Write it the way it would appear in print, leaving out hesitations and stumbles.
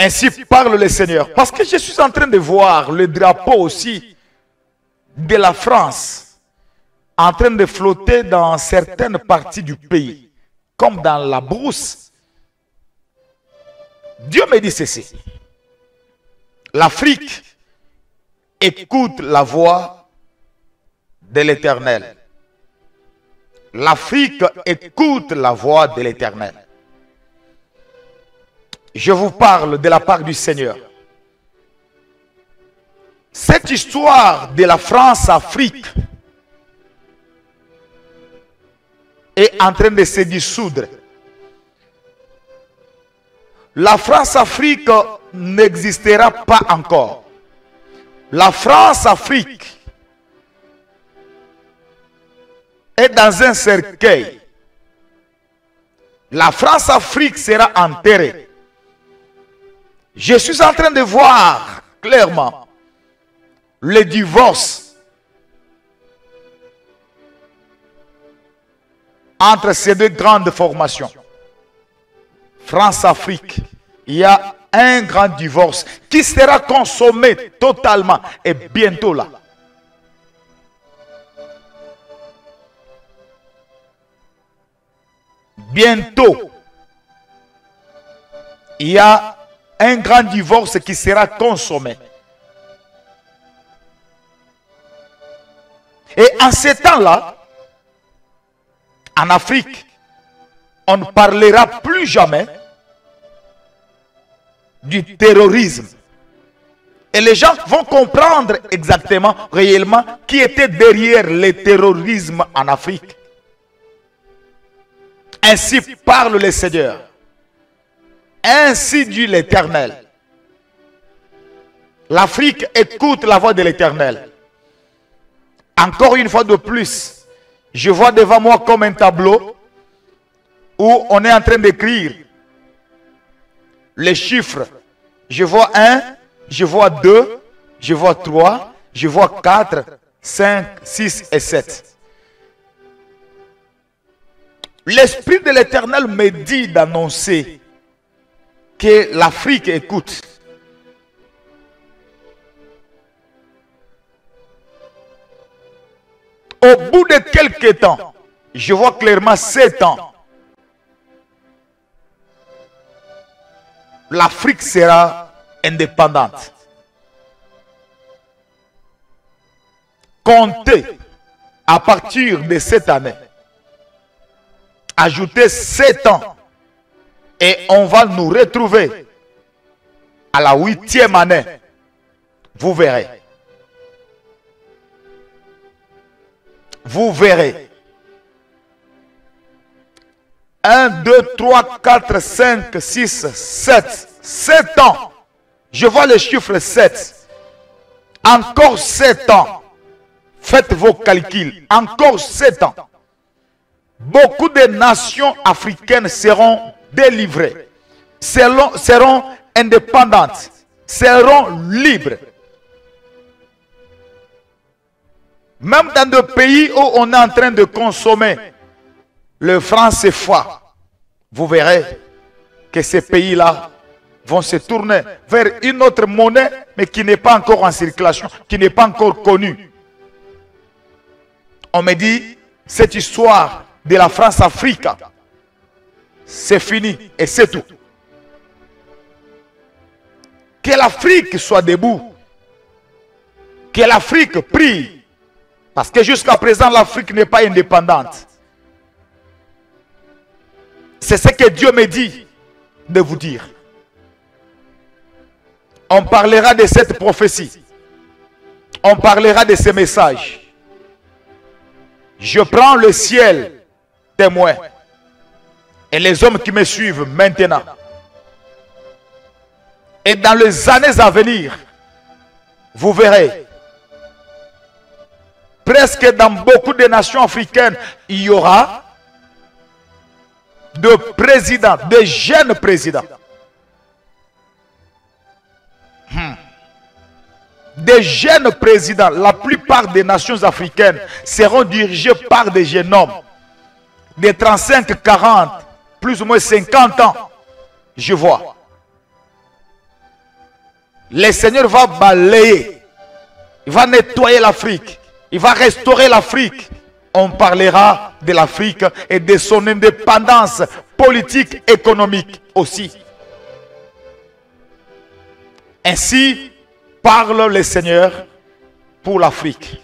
Ainsi parle le Seigneur. Parce que je suis en train de voir le drapeau aussi de la France en train de flotter dans certaines parties du pays, comme dans la brousse. Dieu me dit ceci. L'Afrique écoute la voix de l'Éternel. L'Afrique écoute la voix de l'Éternel. Je vous parle de la part du Seigneur. Cette histoire de la France-Afrique est en train de se dissoudre. La France-Afrique n'existera pas encore. La France-Afrique est dans un cercueil. La France-Afrique sera enterrée. Je suis en train de voir clairement le divorce entre ces deux grandes formations. France-Afrique, il y a un grand divorce qui sera consommé totalement et bientôt là. Bientôt, il y a un grand divorce qui sera consommé. Et en ce temps-là, en Afrique, on ne parlera plus jamais du terrorisme. Et les gens vont comprendre exactement, réellement, qui était derrière le terrorisme en Afrique. Ainsi parle le Seigneur. Ainsi dit l'Éternel. L'Afrique écoute la voix de l'Éternel. Encore une fois de plus, je vois devant moi comme un tableau où on est en train d'écrire les chiffres. Je vois 1, je vois 2, je vois 3, je vois 4, 5, 6 et 7. L'Esprit de l'Éternel me dit d'annoncer que l'Afrique écoute. Au bout de quelques temps, je vois clairement 7 ans, l'Afrique sera indépendante. Comptez à partir de cette année. Ajoutez 7 ans et on va nous retrouver à la 8e année. Vous verrez. Vous verrez. 1, 2, 3, 4, 5, 6, 7. 7 ans. Je vois le chiffre 7. Encore 7 ans. Faites vos calculs. Encore 7 ans. Beaucoup de nations africaines seront délivrées. Seront indépendantes. Seront libres. Même dans des pays où on est en train de consommer le franc CFA, vous verrez que ces pays-là vont se tourner vers une autre monnaie, mais qui n'est pas encore en circulation, qui n'est pas encore connue. On me dit, cette histoire de la France-Afrique, c'est fini et c'est tout. Que l'Afrique soit debout, que l'Afrique prie. Parce que jusqu'à présent, l'Afrique n'est pas indépendante. C'est ce que Dieu me dit de vous dire. On parlera de cette prophétie. On parlera de ces messages. Je prends le ciel témoin. Et les hommes qui me suivent maintenant. Et dans les années à venir, vous verrez. Presque dans beaucoup de nations africaines, il y aura de présidents, de jeunes présidents. Des jeunes présidents, la plupart des nations africaines seront dirigées par des jeunes hommes. De 35, 40, plus ou moins 50 ans. Je vois. le Seigneur va balayer, il va nettoyer l'Afrique, il va restaurer l'Afrique. On parlera de l'Afrique et de son indépendance politique, économique aussi. Ainsi parle le Seigneur pour l'Afrique.